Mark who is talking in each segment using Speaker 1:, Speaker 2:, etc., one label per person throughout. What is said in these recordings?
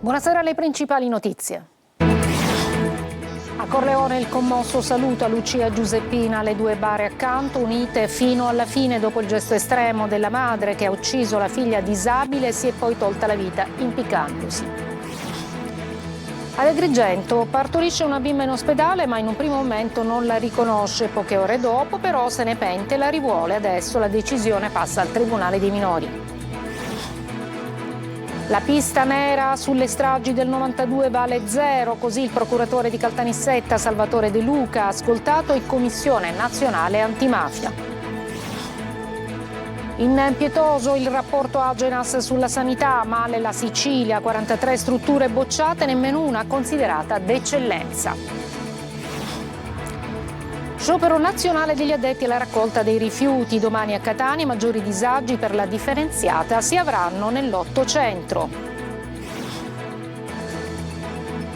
Speaker 1: Buonasera, alle principali notizie. A Corleone il commosso saluto a Lucia Giuseppina, le due bare accanto, unite fino alla fine dopo il gesto estremo della madre che ha ucciso la figlia disabile e si è poi tolta la vita impiccandosi. Ad Agrigento partorisce una bimba in ospedale, ma in un primo momento non la riconosce. Poche ore dopo però se ne pente e la rivuole. Adesso la decisione passa al Tribunale dei minori. La pista nera sulle stragi del 92 vale zero, così il procuratore di Caltanissetta Salvatore De Luca ha ascoltato in Commissione Nazionale Antimafia. Impietoso il rapporto Agenas sulla sanità, male la Sicilia, 43 strutture bocciate, nemmeno una considerata d'eccellenza. Sciopero nazionale degli addetti alla raccolta dei rifiuti. Domani a Catania maggiori disagi per la differenziata si avranno nell'8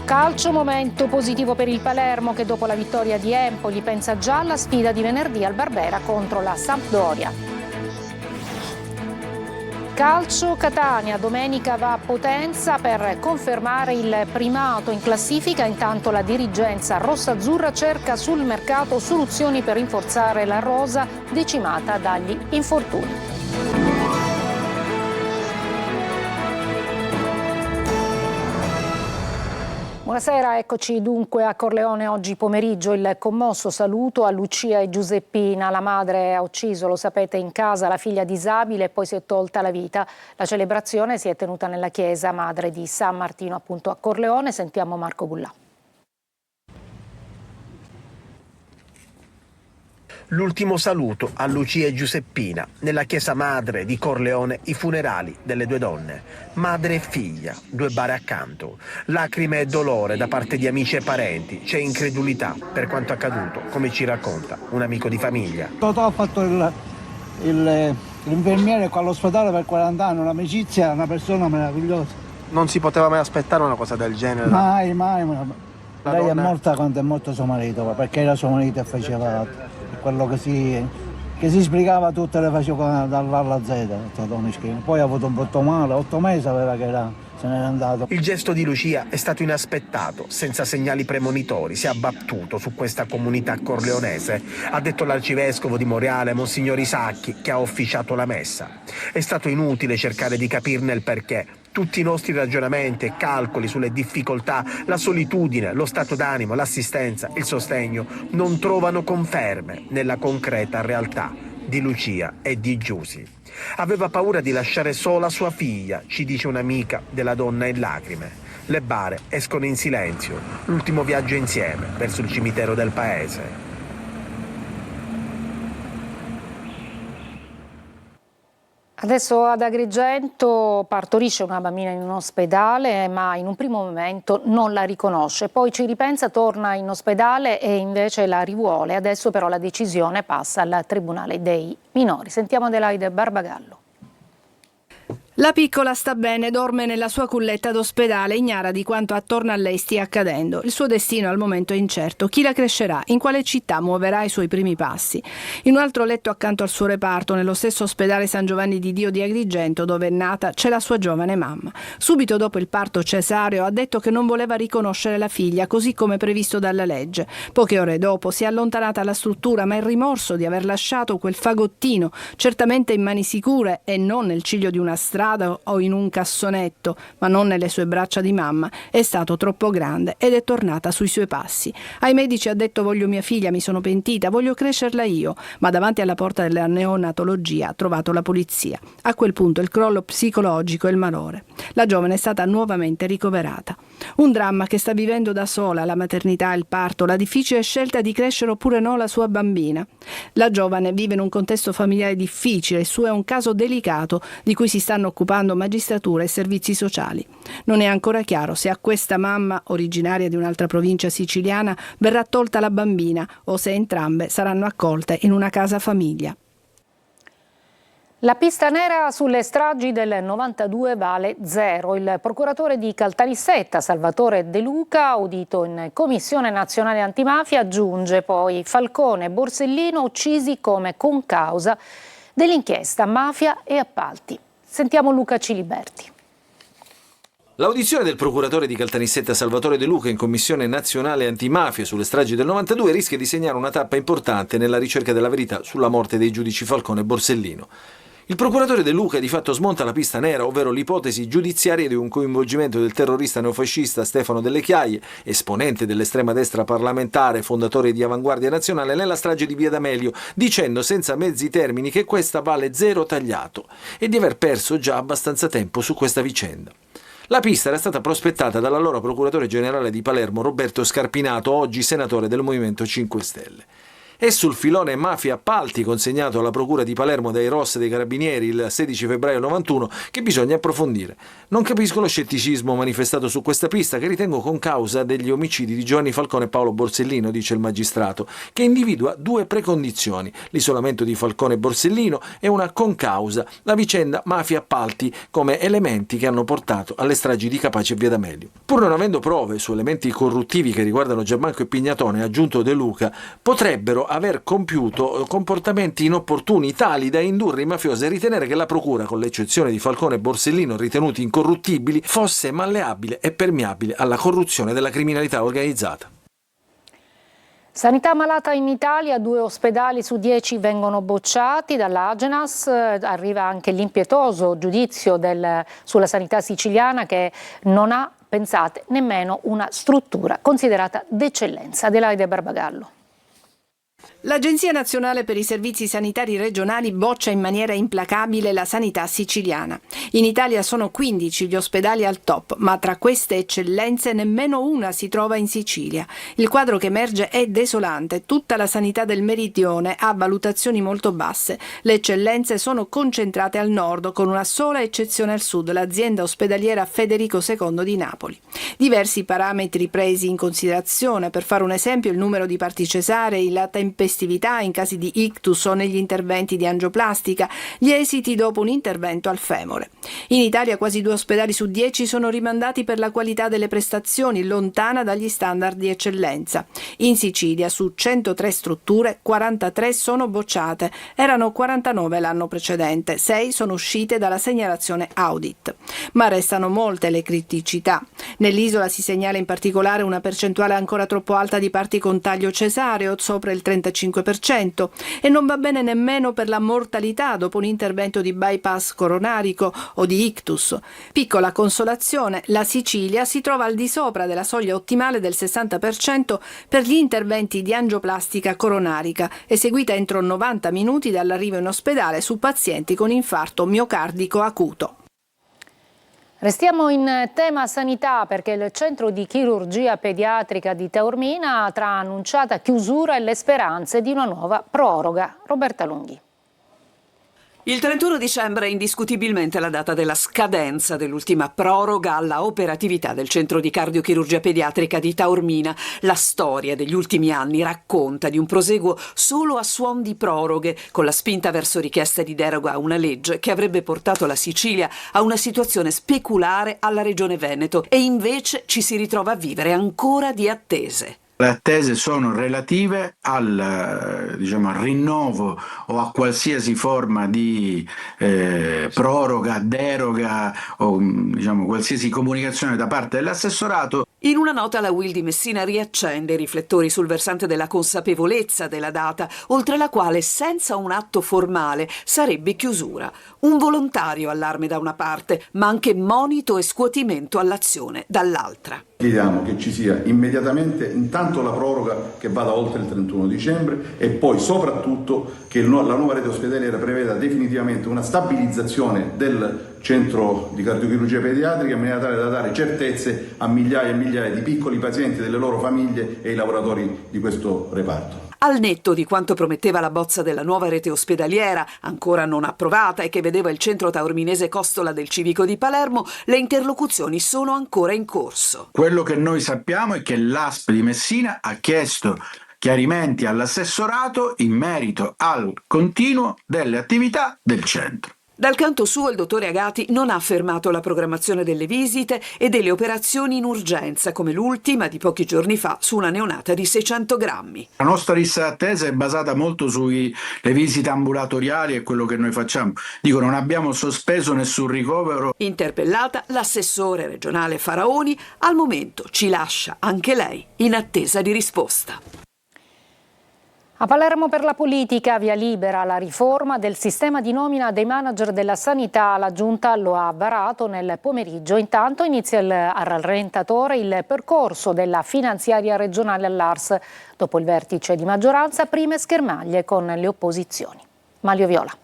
Speaker 1: Calcio, momento positivo per il Palermo che dopo la vittoria di Empoli pensa già alla sfida di venerdì al Barbera contro la Sampdoria. Calcio, Catania, domenica va a Potenza per confermare il primato in classifica, intanto la dirigenza rossa-azzurra cerca sul mercato soluzioni per rinforzare la rosa decimata dagli infortuni. Buonasera, eccoci dunque a Corleone oggi pomeriggio. Il commosso saluto a Lucia e Giuseppina. La madre ha ucciso, lo sapete, in casa la figlia disabile e poi si è tolta la vita. La celebrazione si è tenuta nella chiesa madre di San Martino, appunto a Corleone. Sentiamo Marco Bullà.
Speaker 2: L'ultimo saluto a Lucia e Giuseppina. Nella chiesa madre di Corleone i funerali delle due donne, madre e figlia, due bare accanto. Lacrime e dolore da parte di amici e parenti, c'è incredulità per quanto accaduto, come ci racconta un amico di famiglia.
Speaker 3: Totò ha fatto l'infermiere qua all'ospedale per 40 anni, un'amicizia, una persona meravigliosa.
Speaker 2: Non si poteva mai aspettare una cosa del genere?
Speaker 3: Mai. Lei è morta quando è morto suo marito, perché era suo marito e faceva quello che si sbrigava tutto, le faceva dall'A alla Z. Poi ha avuto un brutto male, 8 mesi aveva che se n'era andato.
Speaker 2: Il gesto di Lucia è stato inaspettato, senza segnali premonitori, si è abbattuto su questa comunità corleonese, ha detto l'arcivescovo di Monreale, Monsignor Isacchi, che ha officiato la messa. È stato inutile cercare di capirne il perché. Tutti i nostri ragionamenti e calcoli sulle difficoltà, la solitudine, lo stato d'animo, l'assistenza, il sostegno non trovano conferme nella concreta realtà di Lucia e di Giusy. Aveva paura di lasciare sola sua figlia, ci dice un'amica della donna in lacrime. Le bare escono in silenzio, l'ultimo viaggio insieme verso il cimitero del paese.
Speaker 1: Adesso ad Agrigento partorisce una bambina in un ospedale, ma in un primo momento non la riconosce. Poi ci ripensa, torna in ospedale e invece la rivuole. Adesso però la decisione passa al Tribunale dei minori. Sentiamo Adelaide Barbagallo.
Speaker 4: La piccola sta bene, dorme nella sua culletta d'ospedale, ignara di quanto attorno a lei stia accadendo. Il suo destino al momento è incerto. Chi la crescerà? In quale città muoverà i suoi primi passi? In un altro letto accanto al suo reparto, nello stesso ospedale San Giovanni di Dio di Agrigento, dove è nata, c'è la sua giovane mamma. Subito dopo il parto cesareo ha detto che non voleva riconoscere la figlia, così come previsto dalla legge. Poche ore dopo si è allontanata alla struttura, ma il rimorso di aver lasciato quel fagottino, certamente in mani sicure e non nel ciglio di una strada o in un cassonetto, ma non nelle sue braccia di mamma, è stato troppo grande ed è tornata sui suoi passi. Ai medici ha detto: voglio mia figlia, mi sono pentita, voglio crescerla io, ma davanti alla porta della neonatologia ha trovato la polizia. A quel punto il crollo psicologico e il malore. La giovane è stata nuovamente ricoverata. Un dramma che sta vivendo da sola, la maternità e il parto, la difficile scelta di crescere oppure no la sua bambina. La giovane vive in un contesto familiare difficile, il suo è un caso delicato di cui si stanno occupando magistratura e servizi sociali. Non è ancora chiaro se a questa mamma, originaria di un'altra provincia siciliana, verrà tolta la bambina o se entrambe saranno accolte in una casa famiglia.
Speaker 1: La pista nera sulle stragi del 92 vale zero. Il procuratore di Caltanissetta, Salvatore De Luca, audito in Commissione Nazionale Antimafia, aggiunge poi Falcone e Borsellino uccisi come concausa dell'inchiesta Mafia e Appalti. Sentiamo Luca Ciliberti.
Speaker 5: L'audizione del procuratore di Caltanissetta Salvatore De Luca in Commissione Nazionale Antimafia sulle stragi del 92 rischia di segnare una tappa importante nella ricerca della verità sulla morte dei giudici Falcone e Borsellino. Il procuratore De Luca di fatto smonta la pista nera, ovvero l'ipotesi giudiziaria di un coinvolgimento del terrorista neofascista Stefano Delle Chiaie, esponente dell'estrema destra parlamentare, fondatore di Avanguardia Nazionale, nella strage di Via D'Amelio, dicendo senza mezzi termini che questa vale zero tagliato e di aver perso già abbastanza tempo su questa vicenda. La pista era stata prospettata dall'allora procuratore generale di Palermo Roberto Scarpinato, oggi senatore del Movimento 5 Stelle. È sul filone mafia appalti consegnato alla procura di Palermo dai ROS dei Carabinieri il 16 febbraio 91 che bisogna approfondire. Non capisco lo scetticismo manifestato su questa pista, che ritengo concausa degli omicidi di Giovanni Falcone e Paolo Borsellino, dice il magistrato, che individua due precondizioni: l'isolamento di Falcone e Borsellino e una concausa, la vicenda mafia appalti, come elementi che hanno portato alle stragi di Capaci e Via D'Amelio. Pur non avendo prove su elementi corruttivi che riguardano Giammanco e Pignatone, aggiunto De Luca, potrebbero aver compiuto comportamenti inopportuni tali da indurre i mafiosi a ritenere che la procura, con l'eccezione di Falcone e Borsellino ritenuti incorruttibili, fosse malleabile e permeabile alla corruzione della criminalità organizzata.
Speaker 1: Sanità malata in Italia, 2 ospedali su 10 vengono bocciati dall'Agenas, arriva anche l'impietoso giudizio sulla sanità siciliana che non ha, pensate, nemmeno una struttura considerata d'eccellenza. Adelaide Barbagallo.
Speaker 4: L'Agenzia Nazionale per i Servizi Sanitari Regionali boccia in maniera implacabile la sanità siciliana. In Italia sono 15 gli ospedali al top, ma tra queste eccellenze nemmeno una si trova in Sicilia. Il quadro che emerge è desolante. Tutta la sanità del meridione ha valutazioni molto basse. Le eccellenze sono concentrate al nord, con una sola eccezione al sud, l'azienda ospedaliera Federico II di Napoli. Diversi parametri presi in considerazione, per fare un esempio il numero di parti cesarei, la tempestività in casi di ictus o negli interventi di angioplastica, gli esiti dopo un intervento al femore. In Italia quasi 2 ospedali su 10 sono rimandati per la qualità delle prestazioni, lontana dagli standard di eccellenza. In Sicilia su 103 strutture 43 sono bocciate, erano 49 l'anno precedente, 6 sono uscite dalla segnalazione audit. Ma restano molte le criticità. Nell'isola si segnala in particolare una percentuale ancora troppo alta di parti con taglio cesareo, sopra il 35%, e non va bene nemmeno per la mortalità dopo un intervento di bypass coronarico o di ictus. Piccola consolazione, la Sicilia si trova al di sopra della soglia ottimale del 60% per gli interventi di angioplastica coronarica, eseguita entro 90 minuti dall'arrivo in ospedale su pazienti con infarto miocardico acuto.
Speaker 1: Restiamo in tema sanità perché il centro di chirurgia pediatrica di Taormina tra annunciata chiusura e le speranze di una nuova proroga. Roberta Lunghi.
Speaker 6: Il 31 dicembre è indiscutibilmente la data della scadenza dell'ultima proroga alla operatività del centro di cardiochirurgia pediatrica di Taormina. La storia degli ultimi anni racconta di un proseguo solo a suon di proroghe, con la spinta verso richieste di deroga a una legge che avrebbe portato la Sicilia a una situazione speculare alla regione Veneto, e invece ci si ritrova a vivere ancora di attese.
Speaker 7: Le attese sono relative al rinnovo o a qualsiasi forma di proroga, deroga o qualsiasi comunicazione da parte dell'assessorato.
Speaker 6: In una nota la UIL di Messina riaccende i riflettori sul versante della consapevolezza della data, oltre la quale senza un atto formale sarebbe chiusura. Un volontario allarme da una parte, ma anche monito e scuotimento all'azione dall'altra.
Speaker 8: Chiediamo che ci sia immediatamente intanto la proroga che vada oltre il 31 dicembre e poi soprattutto che la nuova rete ospedaliera preveda definitivamente una stabilizzazione del centro di cardiochirurgia pediatrica in maniera tale da dare certezze a migliaia e migliaia di piccoli pazienti, delle loro famiglie e ai lavoratori di questo reparto.
Speaker 6: Al netto di quanto prometteva la bozza della nuova rete ospedaliera, ancora non approvata e che vedeva il centro taorminese Costola del Civico di Palermo, le interlocuzioni sono ancora in corso.
Speaker 7: Quello che noi sappiamo è che l'ASP di Messina ha chiesto chiarimenti all'assessorato in merito al continuo delle attività del centro.
Speaker 6: Dal canto suo il dottore Agati non ha fermato la programmazione delle visite e delle operazioni in urgenza, come l'ultima di pochi giorni fa su una neonata di 600 grammi.
Speaker 7: La nostra lista d'attesa è basata molto sulle visite ambulatoriali e quello che noi facciamo. Dico, non abbiamo sospeso nessun ricovero.
Speaker 6: Interpellata, l'assessore regionale Faraoni al momento ci lascia anche lei in attesa di risposta.
Speaker 1: A Palermo per la politica, via libera alla riforma del sistema di nomina dei manager della sanità. La Giunta lo ha varato nel pomeriggio. Intanto inizia al rallentatore il percorso della finanziaria regionale all'Ars. Dopo il vertice di maggioranza, prime schermaglie con le opposizioni. Mario Viola.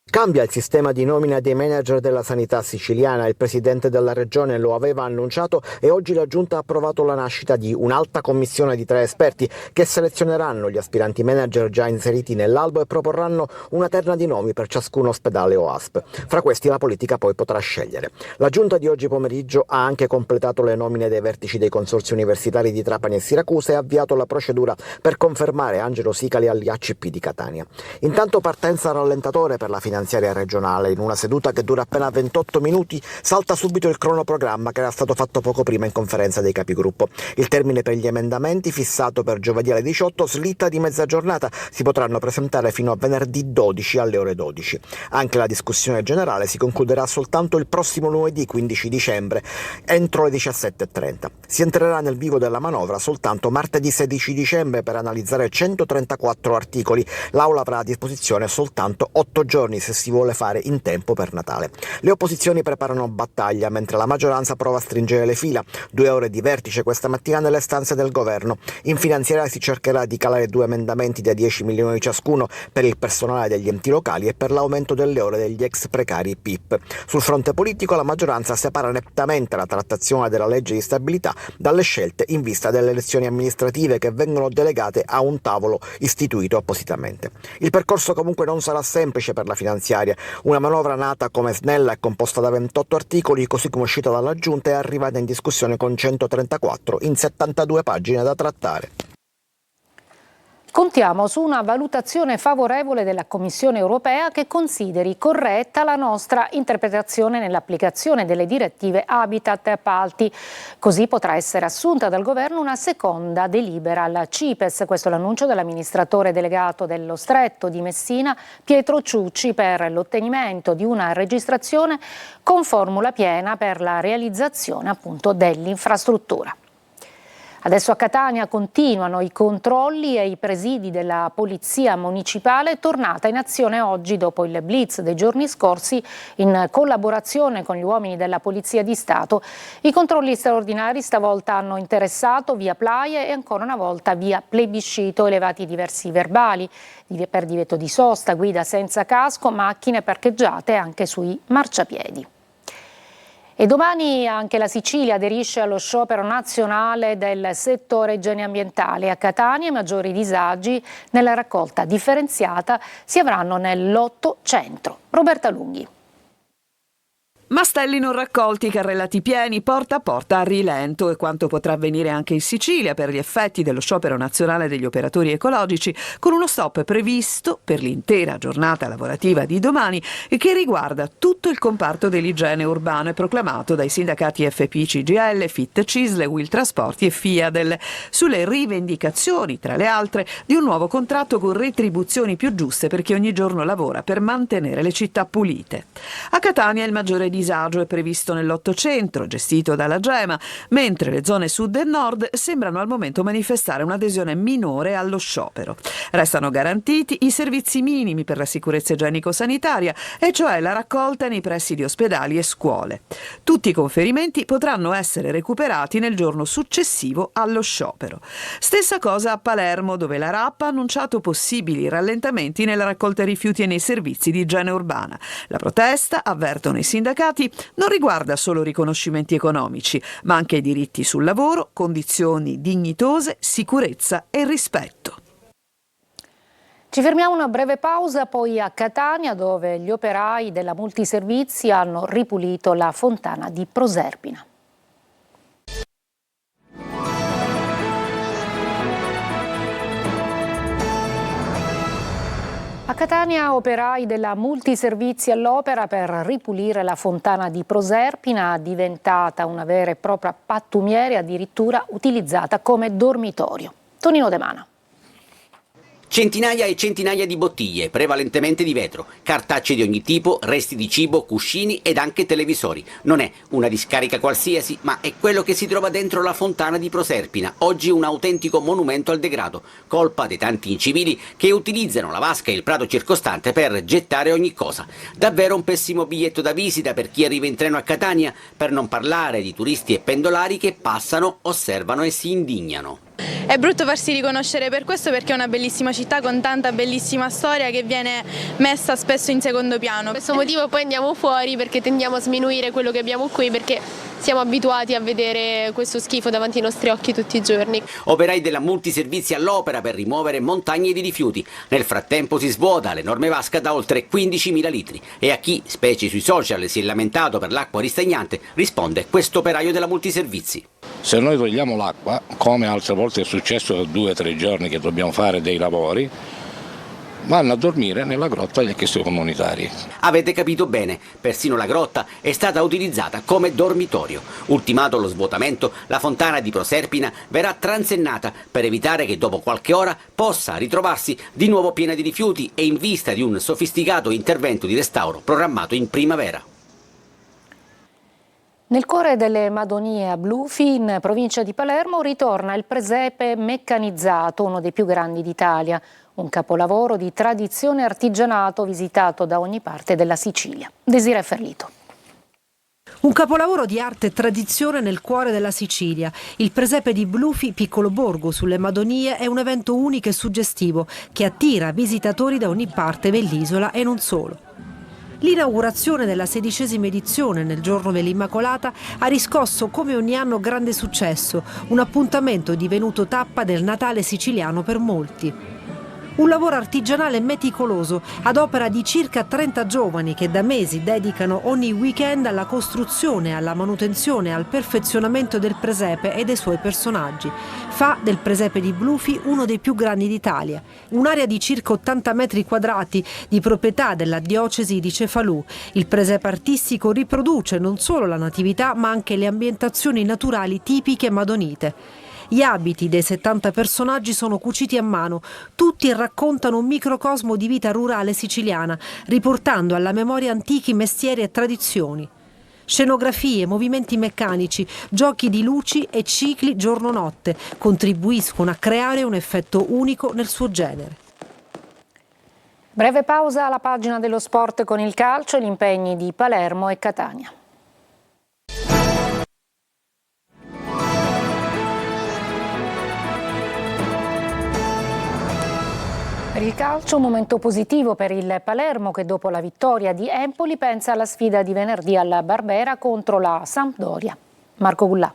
Speaker 9: Cambia il sistema di nomina dei manager della sanità siciliana. Il presidente della regione lo aveva annunciato e oggi la Giunta ha approvato la nascita di un'alta commissione di 3 esperti che selezioneranno gli aspiranti manager già inseriti nell'albo e proporranno una terna di nomi per ciascun ospedale o ASP. Fra questi la politica poi potrà scegliere. La Giunta di oggi pomeriggio ha anche completato le nomine dei vertici dei consorzi universitari di Trapani e Siracusa e ha avviato la procedura per confermare Angelo Sicali all'IACP di Catania. Intanto partenza al rallentatore per la finanziaria regionale. In una seduta che dura appena 28 minuti salta subito il cronoprogramma che era stato fatto poco prima in conferenza dei capigruppo. Il termine per gli emendamenti, fissato per giovedì alle 18, slitta di mezza giornata. Si potranno presentare fino a venerdì 12 alle ore 12. Anche la discussione generale si concluderà soltanto il prossimo lunedì 15 dicembre entro le 17:30. Si entrerà nel vivo della manovra soltanto martedì 16 dicembre per analizzare 134 articoli. L'Aula avrà a disposizione soltanto 8 giorni se si vuole fare in tempo per Natale. Le opposizioni preparano battaglia mentre la maggioranza prova a stringere le fila. 2 ore di vertice questa mattina nelle stanze del governo. In finanziaria si cercherà di calare 2 emendamenti da 10 milioni ciascuno per il personale degli enti locali e per l'aumento delle ore degli ex precari PIP. Sul fronte politico la maggioranza separa nettamente la trattazione della legge di stabilità dalle scelte in vista delle elezioni amministrative che vengono delegate a un tavolo istituito appositamente. Il percorso comunque non sarà semplice per la finanziaria. Una manovra nata come snella e composta da 28 articoli, così come uscita dalla Giunta, è arrivata in discussione con 134 in 72 pagine da trattare.
Speaker 1: Contiamo su una valutazione favorevole della Commissione europea che consideri corretta la nostra interpretazione nell'applicazione delle direttive Habitat e Appalti. Così potrà essere assunta dal governo una seconda delibera alla CIPES. Questo è l'annuncio dell'amministratore delegato dello Stretto di Messina, Pietro Ciucci, per l'ottenimento di una registrazione con formula piena per la realizzazione appunto dell'infrastruttura. Adesso a Catania continuano i controlli e i presidi della Polizia Municipale, tornata in azione oggi dopo il blitz dei giorni scorsi in collaborazione con gli uomini della Polizia di Stato. I controlli straordinari stavolta hanno interessato via Plaie e ancora una volta via Plebiscito, elevati diversi verbali per divieto di sosta, guida senza casco, macchine parcheggiate anche sui marciapiedi. E domani anche la Sicilia aderisce allo sciopero nazionale del settore igiene ambientale. A Catania i maggiori disagi nella raccolta differenziata si avranno nel lotto centro. Roberta Lunghi.
Speaker 6: Mastelli non raccolti, carrellati pieni, porta a porta a rilento, è quanto potrà avvenire anche in Sicilia per gli effetti dello sciopero nazionale degli operatori ecologici, con uno stop previsto per l'intera giornata lavorativa di domani e che riguarda tutto il comparto dell'igiene urbano e proclamato dai sindacati FP, CGL, FIT, CISL, Will Trasporti e FIADEL, sulle rivendicazioni, tra le altre, di un nuovo contratto con retribuzioni più giuste per chi ogni giorno lavora per mantenere le città pulite. A Catania il maggiore disagio è previsto nell'Otto Centro, gestito dalla Gema, mentre le zone sud e nord sembrano al momento manifestare un'adesione minore allo sciopero. Restano garantiti i servizi minimi per la sicurezza igienico-sanitaria, e cioè la raccolta nei pressi di ospedali e scuole. Tutti i conferimenti potranno essere recuperati nel giorno successivo allo sciopero. Stessa cosa a Palermo, dove la RAP ha annunciato possibili rallentamenti nella raccolta rifiuti e nei servizi di igiene urbana. La protesta, avvertono i sindacati, non riguarda solo riconoscimenti economici, ma anche diritti sul lavoro, condizioni dignitose, sicurezza e rispetto.
Speaker 1: Ci fermiamo una breve pausa, poi a Catania, dove gli operai della Multiservizi hanno ripulito la fontana di Proserpina. A Catania operai della Multiservizi all'opera per ripulire la fontana di Proserpina, diventata una vera e propria pattumiera, addirittura utilizzata come dormitorio. Tonino De Mana.
Speaker 10: Centinaia e centinaia di bottiglie, prevalentemente di vetro, cartacce di ogni tipo, resti di cibo, cuscini ed anche televisori. Non è una discarica qualsiasi, ma è quello che si trova dentro la fontana di Proserpina, oggi un autentico monumento al degrado, colpa dei tanti incivili che utilizzano la vasca e il prato circostante per gettare ogni cosa. Davvero un pessimo biglietto da visita per chi arriva in treno a Catania, per non parlare di turisti e pendolari che passano, osservano e si indignano.
Speaker 11: È brutto farsi riconoscere per questo, perché è una bellissima città con tanta bellissima storia che viene messa spesso in secondo piano.
Speaker 12: Per questo motivo poi andiamo fuori, perché tendiamo a sminuire quello che abbiamo qui, perché siamo abituati a vedere questo schifo davanti ai nostri occhi tutti i giorni.
Speaker 10: Operai della Multiservizi all'opera per rimuovere montagne di rifiuti. Nel frattempo si svuota l'enorme vasca da oltre 15.000 litri e a chi, specie sui social, si è lamentato per l'acqua ristagnante, risponde questo operaio della Multiservizi.
Speaker 13: Se noi togliamo l'acqua, come altre volte è successo 2 o 3 giorni che dobbiamo fare dei lavori, vanno a dormire nella grotta degli chiesti comunitari.
Speaker 10: Avete capito bene, persino la grotta è stata utilizzata come dormitorio. Ultimato lo svuotamento, la fontana di Proserpina verrà transennata per evitare che dopo qualche ora possa ritrovarsi di nuovo piena di rifiuti e in vista di un sofisticato intervento di restauro programmato in primavera.
Speaker 1: Nel cuore delle Madonie a Blufi, in provincia di Palermo, ritorna il presepe meccanizzato, uno dei più grandi d'Italia, un capolavoro di tradizione e artigianato visitato da ogni parte della Sicilia. Desiree Ferlito.
Speaker 14: Un capolavoro di arte e tradizione nel cuore della Sicilia. Il presepe di Blufi, piccolo borgo sulle Madonie, è un evento unico e suggestivo che attira visitatori da ogni parte dell'isola e non solo. L'inaugurazione della 16ª edizione nel giorno dell'Immacolata ha riscosso come ogni anno grande successo, un appuntamento divenuto tappa del Natale siciliano per molti. Un lavoro artigianale meticoloso ad opera di circa 30 giovani che da mesi dedicano ogni weekend alla costruzione, alla manutenzione e al perfezionamento del presepe e dei suoi personaggi. Fa del presepe di Blufi uno dei più grandi d'Italia. Un'area di circa 80 metri quadrati di proprietà della diocesi di Cefalù. Il presepe artistico riproduce non solo la natività ma anche le ambientazioni naturali tipiche madonite. Gli abiti dei 70 personaggi sono cuciti a mano, tutti raccontano un microcosmo di vita rurale siciliana, riportando alla memoria antichi mestieri e tradizioni. Scenografie, movimenti meccanici, giochi di luci e cicli giorno-notte contribuiscono a creare un effetto unico nel suo genere.
Speaker 1: Breve pausa alla pagina dello sport con il calcio e gli impegni di Palermo e Catania. Per il calcio un momento positivo per il Palermo che dopo la vittoria di Empoli pensa alla sfida di venerdì alla Barbera contro la Sampdoria. Marco Gullà.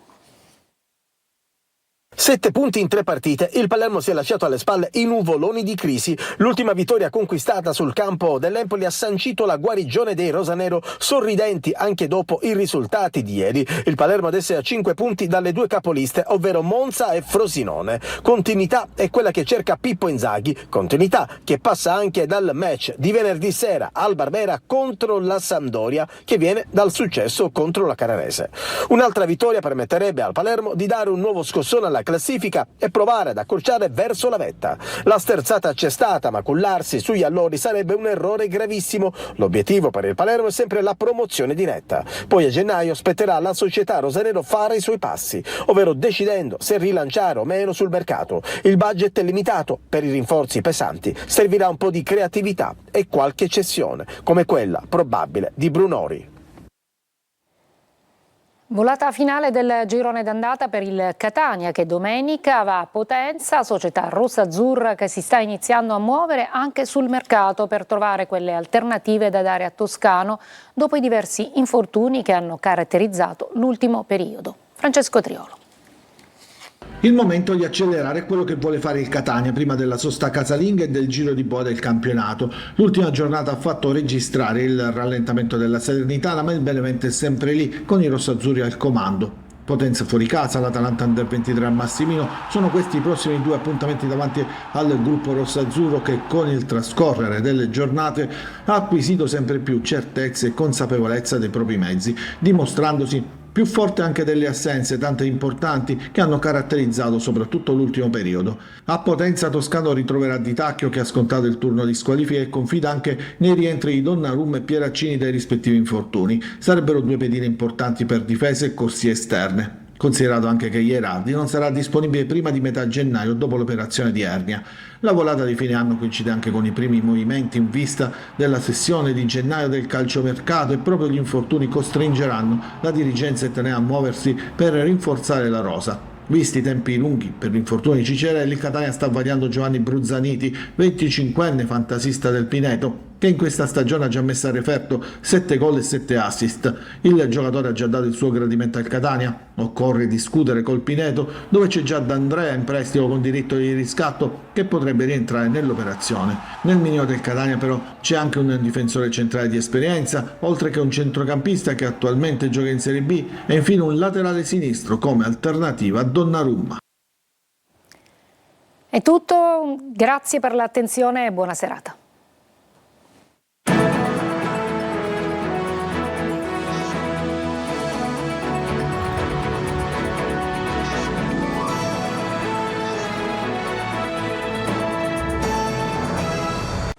Speaker 2: 7 punti in 3 partite, il Palermo si è lasciato alle spalle i nuvoloni di crisi. L'ultima vittoria conquistata sul campo dell'Empoli ha sancito la guarigione dei rosanero, sorridenti anche dopo i risultati di ieri. Il Palermo adesso è a 5 punti dalle 2 capoliste, ovvero Monza e Frosinone. Continuità è quella che cerca Pippo Inzaghi, continuità che passa anche dal match di venerdì sera al Barbera contro la Sampdoria, che viene dal successo contro la Canarese. Un'altra vittoria permetterebbe al Palermo di dare un nuovo scossone alla classifica e provare ad accorciare verso la vetta. La sterzata c'è stata, ma cullarsi sugli allori sarebbe un errore gravissimo. L'obiettivo per il Palermo è sempre la promozione diretta. Poi a gennaio spetterà alla società rosanero fare i suoi passi, ovvero decidendo se rilanciare o meno sul mercato. Il budget è limitato, per i rinforzi pesanti servirà un po' di creatività e qualche cessione, come quella probabile di Brunori.
Speaker 1: Volata finale del girone d'andata per il Catania che domenica va a Potenza, società rossa-azzurra che si sta iniziando a muovere anche sul mercato per trovare quelle alternative da dare a Toscano dopo i diversi infortuni che hanno caratterizzato l'ultimo periodo. Francesco Triolo.
Speaker 15: Il momento di accelerare quello che vuole fare il Catania prima della sosta casalinga e del giro di boa del campionato. L'ultima giornata ha fatto registrare il rallentamento della Salernitana, ma il Benevento è sempre lì con i rossazzurri al comando. Potenza fuori casa, l'Atalanta Under 23 a Massimino, sono questi i prossimi 2 appuntamenti davanti al gruppo rossazzurro che con il trascorrere delle giornate ha acquisito sempre più certezze e consapevolezza dei propri mezzi, dimostrandosi più forte anche delle assenze, tante importanti, che hanno caratterizzato soprattutto l'ultimo periodo. A Potenza Toscano ritroverà Di Tacchio, che ha scontato il turno di squalifica e confida anche nei rientri di Donnarumma e Pieraccini dai rispettivi infortuni. Sarebbero 2 pedine importanti per difese e corsie esterne. Considerato anche che Ierardi non sarà disponibile prima di metà gennaio dopo l'operazione di ernia. La volata di fine anno coincide anche con i primi movimenti in vista della sessione di gennaio del calciomercato e proprio gli infortuni costringeranno la dirigenza etnea a muoversi per rinforzare la rosa. Visti i tempi lunghi per l'infortunio di Cicerelli, Catania sta variando Giovanni Bruzzaniti, 25enne fantasista del Pineto, che in questa stagione ha già messo a referto 7 gol e 7 assist. Il giocatore ha già dato il suo gradimento al Catania. Occorre discutere col Pineto, dove c'è già D'Andrea in prestito con diritto di riscatto, che potrebbe rientrare nell'operazione. Nel mirino del Catania però c'è anche un difensore centrale di esperienza, oltre che un centrocampista che attualmente gioca in Serie B e infine un laterale sinistro come alternativa a Donnarumma.
Speaker 1: È tutto, grazie per l'attenzione e buona serata.